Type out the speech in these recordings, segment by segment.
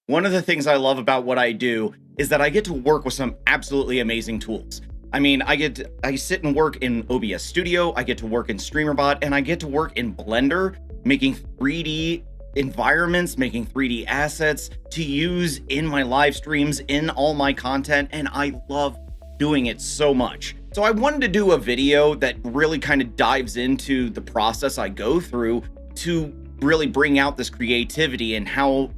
One of the things I love about what I do is that I get to work with some absolutely amazing tools. I mean, I sit and work in OBS Studio, I get to work in Streamer.bot, and I get to work in Blender, making 3D environments, making 3D assets to use in my live streams, in all my content, and I love doing it so much. So I wanted to do a video that really kind of dives into the process I go through to really bring out this creativity and how,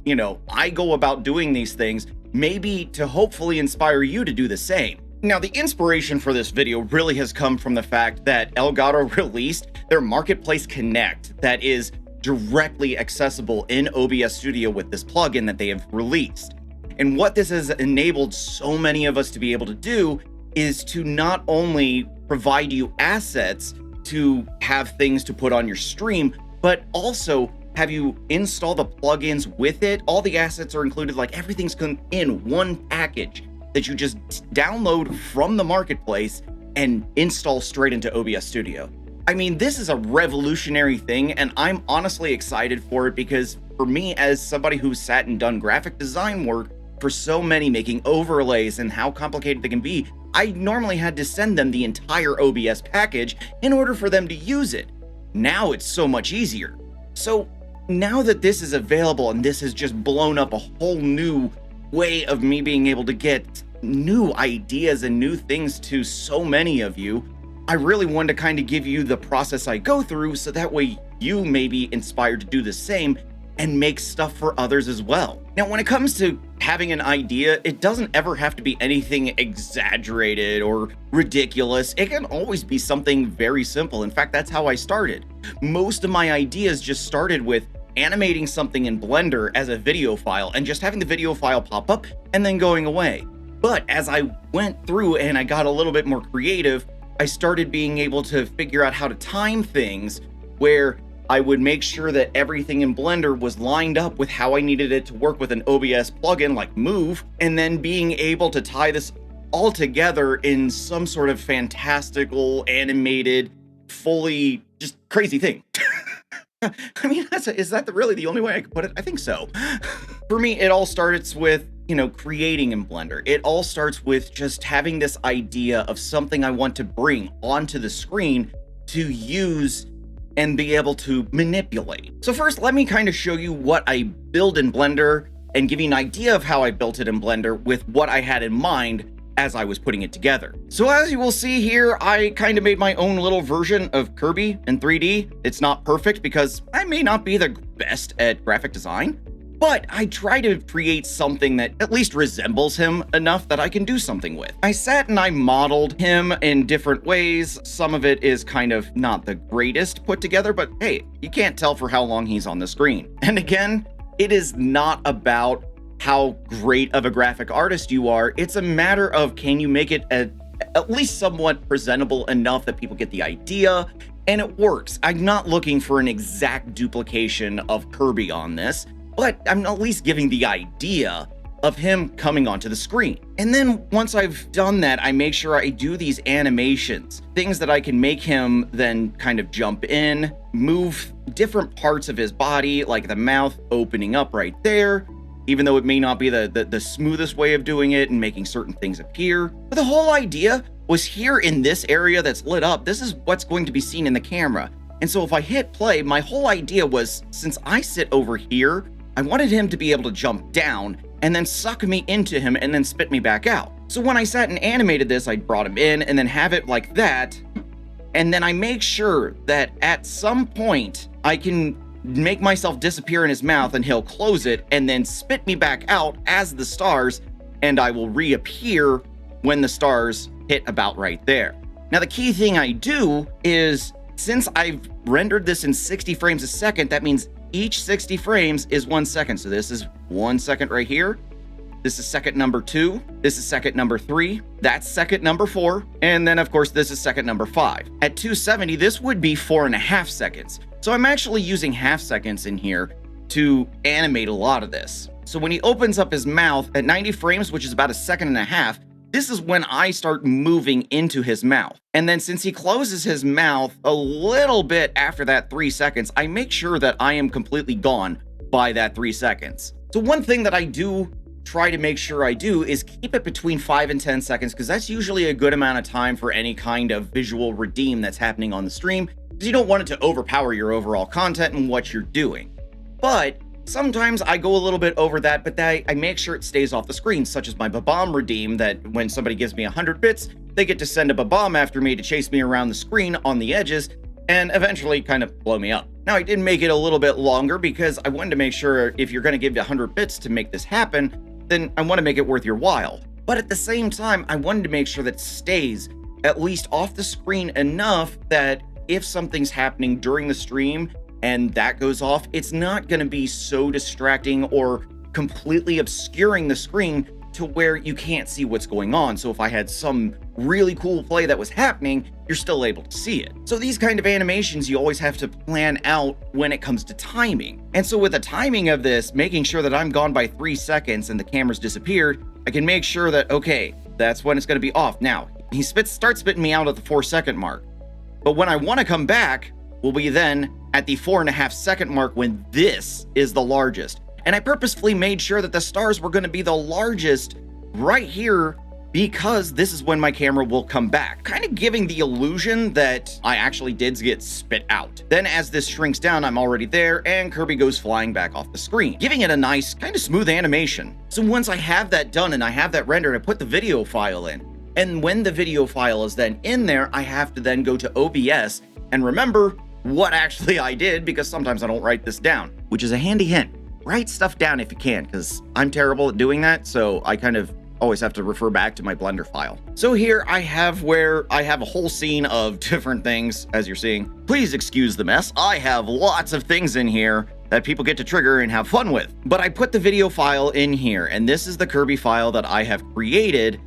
I go about doing these things, maybe to hopefully inspire you to do the same. Now, the inspiration for this video really has come from the fact that Elgato released their Marketplace Connect that is directly accessible in OBS Studio with this plugin that they have released. And what this has enabled so many of us to be able to do is to not only provide you assets to have things to put on your stream, but also have you install the plugins with it. All the assets are included, like everything's in one package that you just download from the marketplace and install straight into OBS Studio. I mean, this is a revolutionary thing, and I'm honestly excited for it because for me, as somebody who's sat and done graphic design work for so many, making overlays and how complicated they can be, I normally had to send them the entire OBS package in order for them to use it. Now it's so much easier. So now that this is available and this has just blown up a whole new way of me being able to get new ideas and new things to so many of you, I really wanted to kind of give you the process I go through so that way you may be inspired to do the same and make stuff for others as well. Now, when it comes to having an idea, it doesn't ever have to be anything exaggerated or ridiculous. It can always be something very simple. In fact, that's how I started. Most of my ideas just started with animating something in Blender as a video file and just having the video file pop up and then going away. But as I went through and I got a little bit more creative, I started being able to figure out how to time things where I would make sure that everything in Blender was lined up with how I needed it to work with an OBS plugin like Move, and then being able to tie this all together in some sort of fantastical, animated, fully just crazy thing. I mean, is that really the only way I could put it? I think so. For me, it all starts with, creating in Blender. It all starts with just having this idea of something I want to bring onto the screen to use and be able to manipulate. So first, let me kind of show you what I build in Blender and give you an idea of how I built it in Blender with what I had in mind as I was putting it together. So as you will see here, I kind of made my own little version of Kirby in 3D. It's not perfect because I may not be the best at graphic design, but I try to create something that at least resembles him enough that I can do something with. I sat and I modeled him in different ways. Some of it is kind of not the greatest put together, but hey, you can't tell for how long he's on the screen. And again, it is not about how great of a graphic artist you are. It's a matter of, can you make it at least somewhat presentable enough that people get the idea and it works. I'm not looking for an exact duplication of Kirby on this, but I'm at least giving the idea of him coming onto the screen. And then once I've done that, I make sure I do these animations, things that I can make him then kind of jump in, move different parts of his body, like the mouth opening up right there, even though it may not be the smoothest way of doing it and making certain things appear. But the whole idea was here in this area that's lit up, this is what's going to be seen in the camera. And so if I hit play, my whole idea was, since I sit over here, I wanted him to be able to jump down and then suck me into him and then spit me back out. So when I sat and animated this, I brought him in and then have it like that. And then I make sure that at some point I can make myself disappear in his mouth and he'll close it and then spit me back out as the stars, and I will reappear when the stars hit about right there. Now, the key thing I do is, since I've rendered this in 60 frames a second, that means each 60 frames is 1 second. So this is 1 second right here. This is second number 2. This is second number 3. That's second number 4. And then, of course, this is second number 5. At 270, this would be 4.5 seconds. So I'm actually using half seconds in here to animate a lot of this. So when he opens up his mouth at 90 frames, which is about 1.5 seconds, this is when I start moving into his mouth. And then since he closes his mouth a little bit after that 3 seconds, I make sure that I am completely gone by that 3 seconds. So one thing that I do try to make sure I do is keep it between 5 and 10 seconds, because that's usually a good amount of time for any kind of visual redeem that's happening on the stream, because you don't want it to overpower your overall content and what you're doing. But sometimes I go a little bit over that, but I make sure it stays off the screen, such as my Babam redeem, that when somebody gives me 100 bits, they get to send a Babam after me to chase me around the screen on the edges and eventually kind of blow me up. Now, I did make it a little bit longer because I wanted to make sure if you're going to give 100 bits to make this happen, then I want to make it worth your while. But at the same time, I wanted to make sure that it stays at least off the screen enough that if something's happening during the stream and that goes off, it's not going to be so distracting or completely obscuring the screen to where you can't see what's going on. So if I had some really cool play that was happening, you're still able to see it. So these kind of animations, you always have to plan out when it comes to timing. And so with the timing of this, making sure that I'm gone by 3 seconds and the camera's disappeared, I can make sure that, okay, that's when it's going to be off. Now, he starts spitting me out at the 4-second mark. But when I want to come back, will be then at the 4.5-second mark when this is the largest. And I purposefully made sure that the stars were going to be the largest right here because this is when my camera will come back, kind of giving the illusion that I actually did get spit out. Then as this shrinks down, I'm already there and Kirby goes flying back off the screen, giving it a nice kind of smooth animation. So once I have that done and I have that rendered, I put the video file in. And when the video file is then in there, I have to then go to OBS and remember what actually I did, because sometimes I don't write this down, which is a handy hint. Write stuff down if you can, because I'm terrible at doing that, so I kind of always have to refer back to my Blender file. So here I have a whole scene of different things, as you're seeing. Please excuse the mess. I have lots of things in here that people get to trigger and have fun with. But I put the video file in here, and this is the Kirby file that I have created,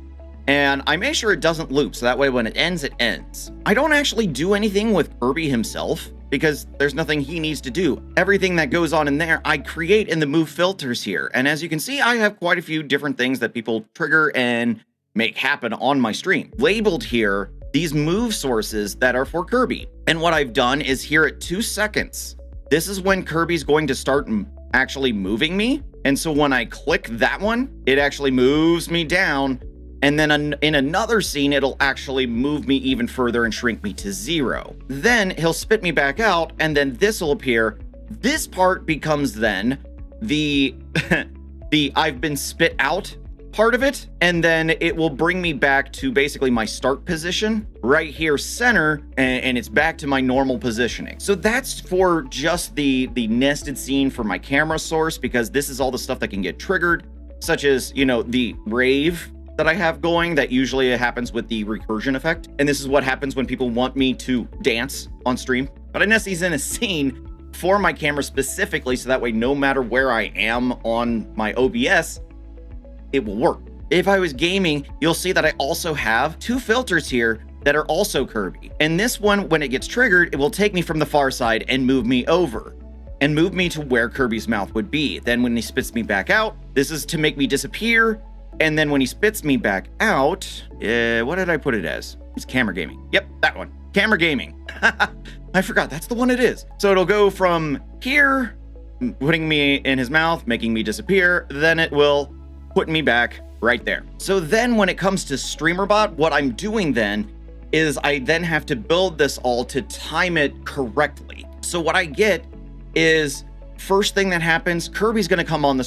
and I make sure it doesn't loop, so that way when it ends, it ends. I don't actually do anything with Kirby himself, because there's nothing he needs to do. Everything that goes on in there, I create in the move filters here. And as you can see, I have quite a few different things that people trigger and make happen on my stream. Labeled here, these move sources that are for Kirby. And what I've done is here at 2 seconds, this is when Kirby's going to start actually moving me. And so when I click that one, it actually moves me down. And then in another scene, it'll actually move me even further and shrink me to 0. Then he'll spit me back out, and then this will appear. This part becomes then the I've been spit out part of it, and then it will bring me back to basically my start position right here center, and it's back to my normal positioning. So that's for just the nested scene for my camera source, because this is all the stuff that can get triggered, such as, you know, the rave that I have going that usually happens with the recursion effect. And this is what happens when people want me to dance on stream. But I nest these in a scene for my camera specifically, so that way no matter where I am on my OBS, it will work. If I was gaming, you'll see that I also have 2 filters here that are also Kirby. And this one, when it gets triggered, it will take me from the far side and move me over and move me to where Kirby's mouth would be. Then when he spits me back out, this is to make me disappear. And then when he spits me back out, what did I put it as? It's camera gaming. Yep, that one. Camera gaming. I forgot, that's the one it is. So it'll go from here, putting me in his mouth, making me disappear, then it will put me back right there. So then when it comes to Streamer.bot, what I'm doing then is I then have to build this all to time it correctly. So what I get is, first thing that happens, Kirby's gonna come on the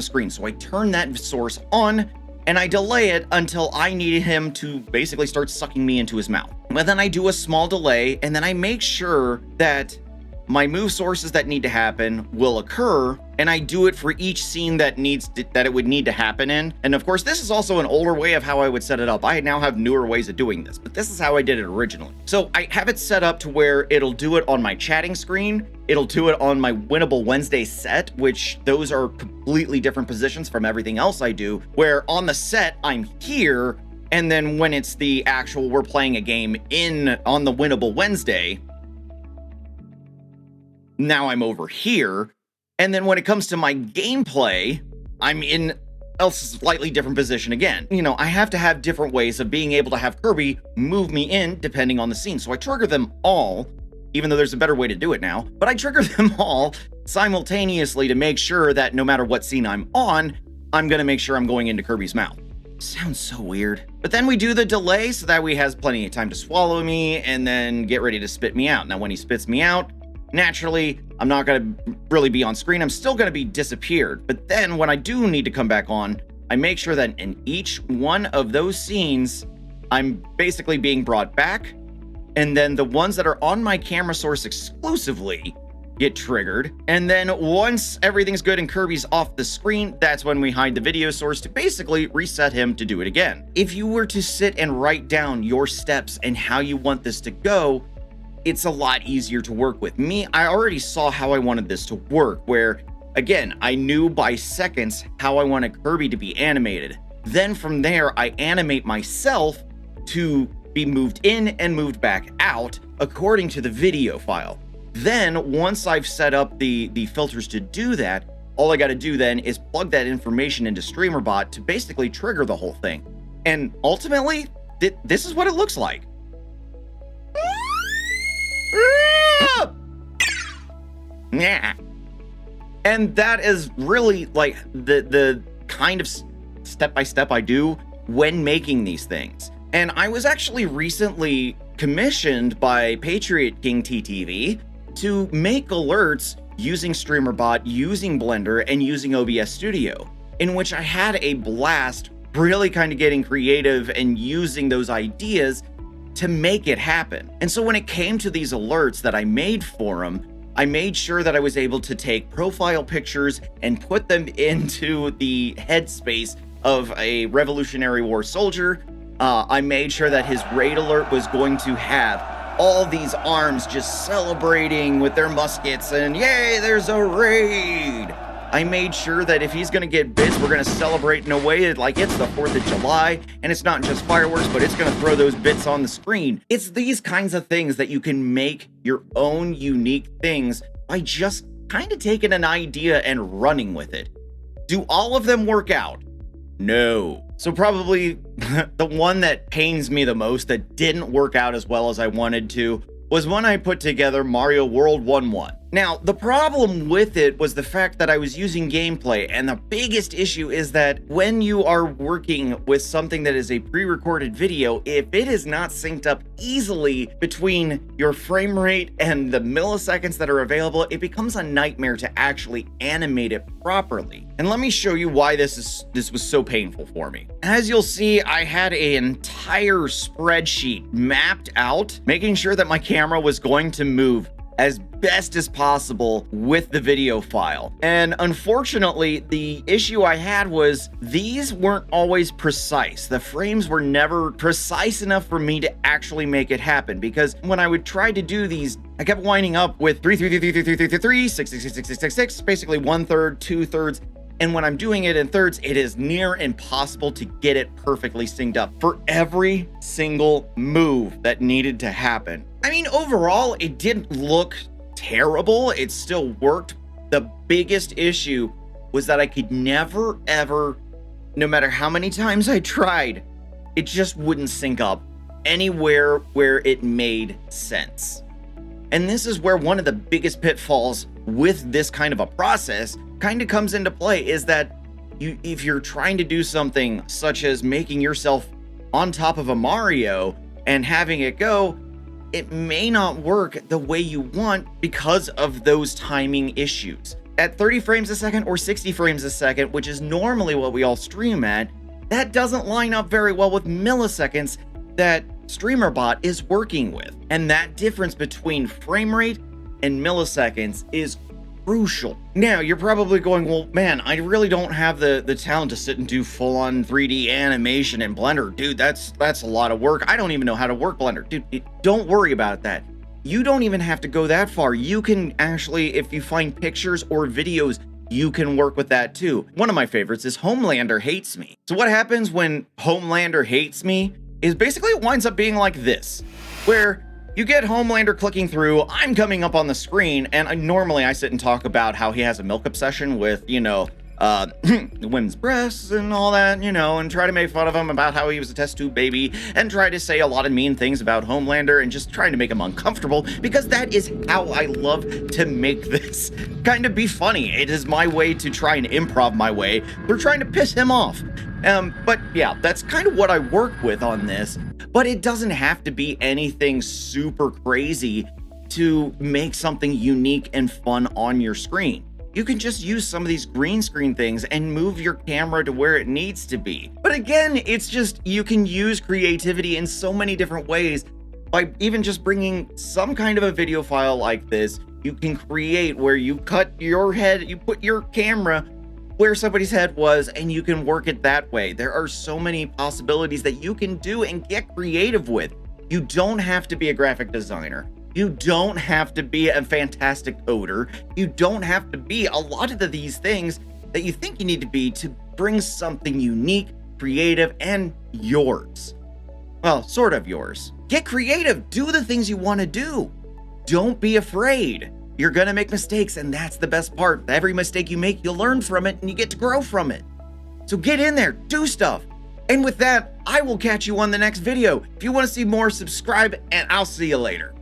screen. So I turn that source on and I delay it until I need him to basically start sucking me into his mouth. But then I do a small delay, and then I make sure that my move sources that need to happen will occur, and I do it for each scene that it would need to happen in. And of course, this is also an older way of how I would set it up. I now have newer ways of doing this, but this is how I did it originally. So I have it set up to where it'll do it on my chatting screen. It'll do it on my Winnable Wednesday set, which those are completely different positions from everything else I do, where on the set, I'm here, and then when it's the actual, we're playing a game on the Winnable Wednesday, now I'm over here. And then when it comes to my gameplay, I'm in a slightly different position again. You know, I have to have different ways of being able to have Kirby move me in depending on the scene. So I trigger them all. even though there's a better way to do it now. But I trigger them all simultaneously to make sure that no matter what scene I'm on, I'm gonna make sure I'm going into Kirby's mouth. Sounds so weird. But then we do the delay so that he has plenty of time to swallow me and then get ready to spit me out. Now, when he spits me out, naturally, I'm not gonna really be on screen. I'm still gonna be disappeared. But then when I do need to come back on, I make sure that in each one of those scenes, I'm basically being brought back. And then the ones that are on my camera source exclusively get triggered. And then once everything's good and Kirby's off the screen, that's when we hide the video source to basically reset him to do it again. If you were to sit and write down your steps and how you want this to go, it's a lot easier to work with. Me, I already saw how I wanted this to work, where again, I knew by seconds how I wanted Kirby to be animated. Then from there, I animate myself to be moved in and moved back out according to the video file. Then once I've set up the filters to do that, all I got to do then is plug that information into Streamer.bot to basically trigger the whole thing. And ultimately, this is what it looks like. Yeah. And that is really like the kind of step-by-step I do when making these things. And I was actually recently commissioned by Patriot King TTV to make alerts using Streamer.bot, using Blender, and using OBS Studio, in which I had a blast really kind of getting creative and using those ideas to make it happen. And so when it came to these alerts that I made for him, I made sure that I was able to take profile pictures and put them into the headspace of a Revolutionary War soldier. I made sure that his raid alert was going to have all these arms just celebrating with their muskets and yay, there's a raid. I made sure that if he's gonna get bits, we're gonna celebrate in a way like it's the 4th of July, and it's not just fireworks, but it's gonna throw those bits on the screen. It's these kinds of things that you can make your own unique things by just kind of taking an idea and running with it. Do all of them work out? No. So probably the one that pains me the most that didn't work out as well as I wanted to was when I put together Mario World 1-1. Now, the problem with it was the fact that I was using gameplay, and the biggest issue is that when you are working with something that is a pre-recorded video, if it is not synced up easily between your frame rate and the milliseconds that are available, it becomes a nightmare to actually animate it properly. And let me show you why this was so painful for me. As you'll see, I had an entire spreadsheet mapped out, making sure that my camera was going to move as best as possible with the video file. And unfortunately, the issue I had was these weren't always precise. The frames were never precise enough for me to actually make it happen, because when I would try to do these, I kept winding up with 3, 3, 3, 3, 3, 3, 3, 3, 3, 6, 6, 6, 6, 6, 6, 6, basically 1/3, 2/3. And when I'm doing it in thirds, it is near impossible to get it perfectly synced up for every single move that needed to happen. I mean, overall, it didn't look terrible. It still worked. The biggest issue was that I could never, ever, no matter how many times I tried, it just wouldn't sync up anywhere where it made sense. And this is where one of the biggest pitfalls with this kind of a process kind of comes into play, is that if you're trying to do something such as making yourself on top of a Mario and having it go, it may not work the way you want because of those timing issues. At 30 frames a second or 60 frames a second, which is normally what we all stream at, that doesn't line up very well with milliseconds that Streamer.bot is working with. And that difference between frame rate and milliseconds is crucial. Now, you're probably going, well, man, I really don't have the talent to sit and do full-on 3D animation in Blender. Dude, that's a lot of work. I don't even know how to work Blender. Dude, don't worry about that. You don't even have to go that far. You can actually, if you find pictures or videos, you can work with that too. One of my favorites is Homelander Hates Me. So what happens when Homelander Hates Me is basically it winds up being like this, where you get Homelander clicking through, I'm coming up on the screen, and normally I sit and talk about how he has a milk obsession with, you know, women's breasts and all that, you know, and try to make fun of him about how he was a test tube baby, and try to say a lot of mean things about Homelander, and just trying to make him uncomfortable, because that is how I love to make this kind of be funny. It is my way to try and improv my way through trying to piss him off. But yeah, that's kind of what I work with on this, but it doesn't have to be anything super crazy to make something unique and fun on your screen. You can just use some of these green screen things and move your camera to where it needs to be. But again, it's just, you can use creativity in so many different ways. By even just bringing some kind of a video file like this, you can create where you cut your head, you put your camera where somebody's head was, and you can work it that way. There are so many possibilities that you can do and get creative with. You don't have to be a graphic designer. You don't have to be a fantastic coder. You don't have to be a lot of these things that you think you need to be to bring something unique, creative, and yours. Well, sort of yours. Get creative. Do the things you want to do. Don't be afraid. You're going to make mistakes, and that's the best part. Every mistake you make, you'll learn from it, and you get to grow from it. So get in there, do stuff. And with that, I will catch you on the next video. If you want to see more, subscribe, and I'll see you later.